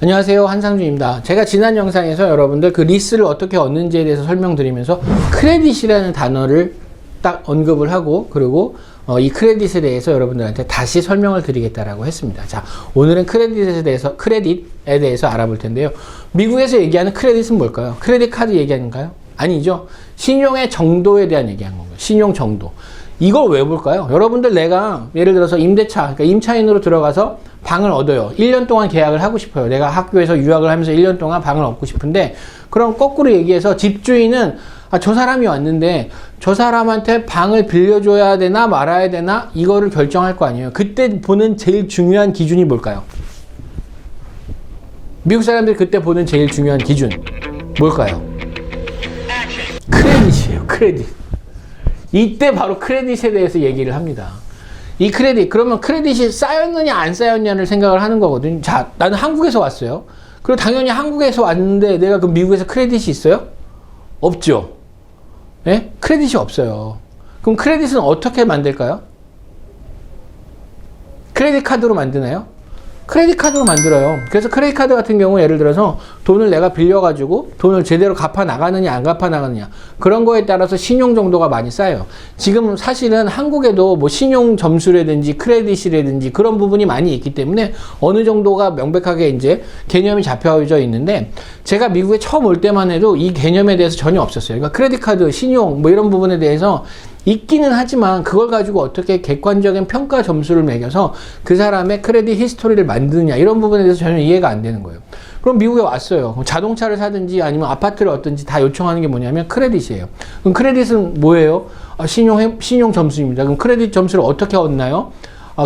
안녕하세요, 한상준입니다. 제가 지난 영상에서 여러분들 그 리스를 어떻게 얻는지에 대해서 설명드리면서 크레딧이라는 단어를 딱 언급을 하고, 그리고 이 크레딧에 대해서 여러분들한테 다시 설명을 드리겠다라고 했습니다. 자, 오늘은 크레딧에 대해서 알아볼 텐데요. 미국에서 얘기하는 크레딧은 뭘까요? 크레딧 카드 얘기하는가요? 아니죠. 신용의 정도에 대한 얘기하는 건가요? 신용 정도. 이걸 왜 볼까요? 여러분들, 내가 예를 들어서 임대차, 그러니까 임차인으로 들어가서 방을 얻어요. 1년 동안 계약을 하고 싶어요. 내가 학교에서 유학을 하면서 1년 동안 방을 얻고 싶은데, 그럼 거꾸로 얘기해서 집주인은 저 사람이 왔는데 저 사람한테 방을 빌려줘야 되나 말아야 되나 이거를 결정할 거 아니에요. 그때 보는 제일 중요한 기준이 뭘까요? 미국 사람들이 그때 보는 제일 중요한 기준 뭘까요? 크레딧이에요. 크레딧. 이때 바로 크레딧에 대해서 얘기를 합니다. 이 크레딧, 그러면 크레딧이 쌓였느냐 안 쌓였냐를 생각을 하는 거거든요. 자, 나는 한국에서 왔어요. 그리고 당연히 한국에서 왔는데 내가 그 미국에서 크레딧이 있어요? 없죠. 예? 크레딧이 없어요. 그럼 크레딧은 어떻게 만들까요? 크레딧 카드로 만드나요? 크레딧 카드로 만들어요. 그래서 크레딧 카드 같은 경우 예를 들어서 돈을 내가 빌려가지고 돈을 제대로 갚아 나가느냐 안 갚아 나가느냐 그런 거에 따라서 신용 정도가 많이 쌓여요. 지금 사실은 한국에도 뭐 신용 점수라든지 크레딧이라든지 그런 부분이 많이 있기 때문에 어느 정도가 명백하게 이제 개념이 잡혀져 있는데, 제가 미국에 처음 올 때만 해도 이 개념에 대해서 전혀 없었어요. 그러니까 크레딧 카드, 신용 뭐 이런 부분에 대해서 있기는 하지만 그걸 가지고 어떻게 객관적인 평가 점수를 매겨서 그 사람의 크레딧 히스토리를 만드느냐 이런 부분에 대해서 전혀 이해가 안 되는 거예요. 그럼 미국에 왔어요. 자동차를 사든지 아니면 아파트를 얻든지 다 요청하는 게 뭐냐면 크레딧이에요. 그럼 크레딧은 뭐예요? 신용 점수입니다. 그럼 크레딧 점수를 어떻게 얻나요?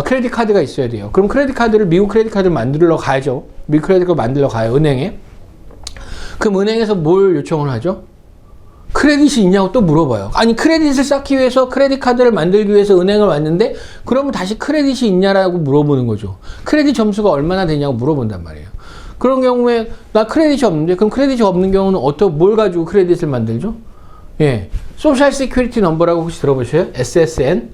크레딧 카드가 있어야 돼요. 그럼 크레딧 카드를, 미국 크레딧 카드를 만들러 가야죠. 미국 크레딧 카드 만들러 가요, 은행에. 그럼 은행에서 뭘 요청을 하죠? 크레딧이 있냐고 또 물어봐요. 아니, 크레딧을 쌓기 위해서, 크레딧 카드를 만들기 위해서 은행을 왔는데, 그러면 다시 크레딧이 있냐라고 물어보는 거죠. 크레딧 점수가 얼마나 되냐고 물어본단 말이에요. 그런 경우에 나 크레딧이 없는데, 그럼 크레딧이 없는 경우는 뭘 가지고 크레딧을 만들죠? 예, 소셜 시큐리티 넘버라고 혹시 들어보셨어요? SSN.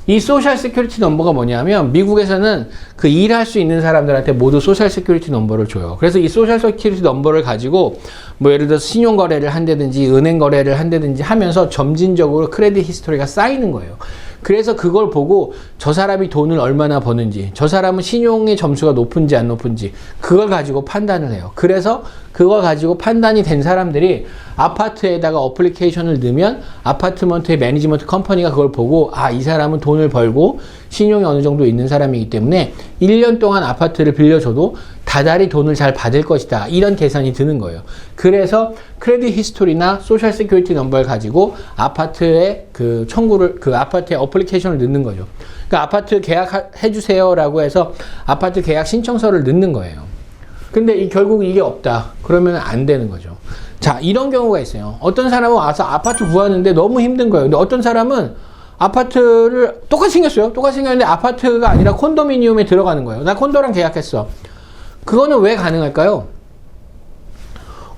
이 소셜 시큐리티 넘버가 뭐냐면, 미국에서는 그 일할 수 있는 사람들한테 모두 소셜 시큐리티 넘버를 줘요. 그래서 이 소셜 시큐리티 넘버를 가지고 뭐 예를 들어서 신용 거래를 한다든지 은행 거래를 한다든지 하면서 점진적으로 크레딧 히스토리가 쌓이는 거예요. 그래서 그걸 보고 저 사람이 돈을 얼마나 버는지, 저 사람은 신용의 점수가 높은지 안 높은지 그걸 가지고 판단을 해요. 그래서 그걸 가지고 판단이 된 사람들이 아파트에다가 어플리케이션을 넣으면 아파트먼트의 매니지먼트 컴퍼니가 그걸 보고 이 사람은 돈을 벌고 신용이 어느 정도 있는 사람이기 때문에 1년 동안 아파트를 빌려줘도 다달이 돈을 잘 받을 것이다, 이런 계산이 드는 거예요. 그래서 크레딧 히스토리나 소셜 시큐리티 넘버를 가지고 아파트에 아파트에 어플리케이션을 넣는 거죠. 그러니까 아파트 계약해 주세요라고 해서 아파트 계약 신청서를 넣는 거예요. 근데 결국 이게 없다 그러면 안 되는 거죠. 자, 이런 경우가 있어요. 어떤 사람은 와서 아파트 구하는데 너무 힘든 거예요. 근데 어떤 사람은 아파트를 똑같이 생겼어요. 똑같이 생겼는데 아파트가 아니라 콘도미니엄에 들어가는 거예요. 나 콘도랑 계약했어. 그거는 왜 가능할까요?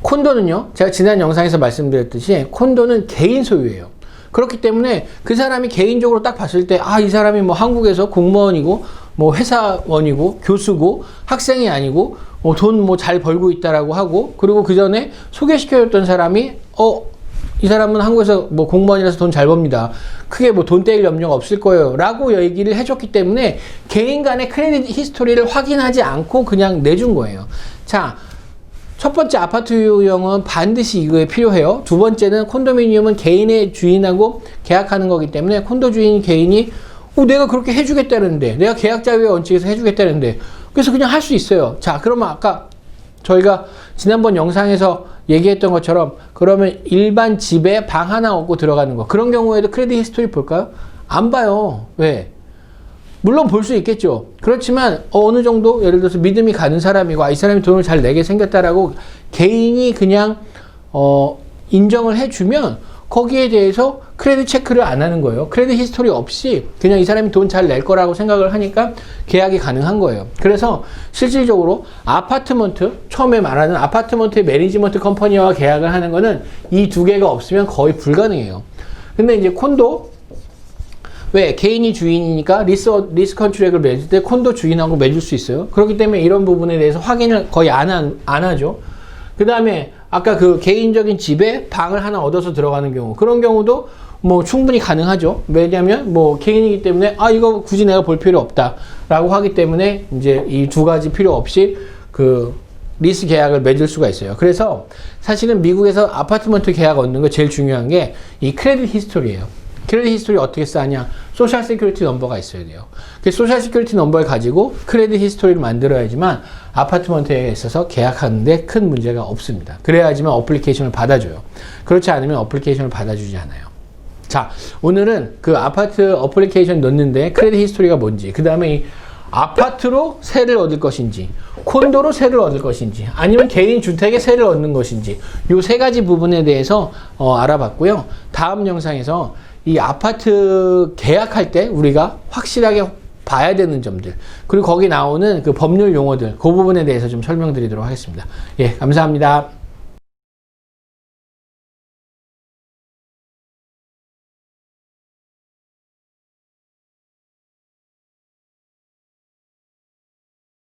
콘도는요, 제가 지난 영상에서 말씀드렸듯이 콘도는 개인 소유예요. 그렇기 때문에 그 사람이 개인적으로 딱 봤을 때 이 사람이 뭐 한국에서 공무원이고 뭐 회사원이고 교수고 학생이 아니고 돈 뭐 잘 벌고 있다라고 하고, 그리고 그 전에 소개시켜줬던 사람이 이 사람은 한국에서 뭐 공무원이라서 돈 잘 법니다. 크게 뭐 돈 떼일 염려가 없을 거예요 라고 얘기를 해줬기 때문에 개인 간의 크레딧 히스토리를 확인하지 않고 그냥 내준 거예요. 자, 첫 번째 아파트 유형은 반드시 이거에 필요해요. 두 번째는 콘도미니엄은 개인의 주인하고 계약하는 거기 때문에 콘도 주인 개인이 내가 그렇게 해주겠다는데, 내가 계약자유의 원칙에서 해주겠다는데, 그래서 그냥 할 수 있어요. 자, 그러면 아까 저희가 지난번 영상에서 얘기했던 것처럼, 그러면 일반 집에 방 하나 얻고 들어가는 거, 그런 경우에도 크레딧 히스토리 볼까요? 안 봐요. 왜? 물론 볼 수 있겠죠. 그렇지만 어느 정도 예를 들어서 믿음이 가는 사람이고 이 사람이 돈을 잘 내게 생겼다라고 개인이 그냥 인정을 해주면 거기에 대해서 크레딧 체크를 안 하는 거예요. 크레딧 히스토리 없이 그냥 이 사람이 돈 잘 낼 거라고 생각을 하니까 계약이 가능한 거예요. 그래서 실질적으로 아파트먼트, 처음에 말하는 아파트먼트의 매니지먼트 컴퍼니와 계약을 하는 거는 이 두 개가 없으면 거의 불가능해요. 근데 이제 콘도, 왜? 개인이 주인이니까 리스 컨트랙을 맺을 때 콘도 주인하고 맺을 수 있어요. 그렇기 때문에 이런 부분에 대해서 확인을 거의 안 하죠. 그 다음에 아까 그 개인적인 집에 방을 하나 얻어서 들어가는 경우, 그런 경우도 뭐 충분히 가능하죠. 왜냐면 뭐 개인이기 때문에 이거 굳이 내가 볼 필요 없다라고 하기 때문에 이제 이 두 가지 필요 없이 그 리스 계약을 맺을 수가 있어요. 그래서 사실은 미국에서 아파트먼트 계약 얻는 거 제일 중요한 게 이 크레딧 히스토리예요. 크레딧 히스토리 어떻게 쌓냐? 소셜 시큐리티 넘버가 있어야 돼요. 그 소셜 시큐리티 넘버를 가지고 크레딧 히스토리를 만들어야지만 아파트먼트에 있어서 계약하는데 큰 문제가 없습니다. 그래야지만 어플리케이션을 받아줘요. 그렇지 않으면 어플리케이션을 받아주지 않아요. 자, 오늘은 그 아파트 어플리케이션 넣는데 크레딧 히스토리가 뭔지, 그 다음에 이 아파트로 세를 얻을 것인지, 콘도로 세를 얻을 것인지, 아니면 개인 주택에 세를 얻는 것인지, 요 세 가지 부분에 대해서 알아봤고요. 다음 영상에서 이 아파트 계약할 때 우리가 확실하게 봐야 되는 점들, 그리고 거기 나오는 그 법률 용어들, 그 부분에 대해서 좀 설명드리도록 하겠습니다. 예, 감사합니다.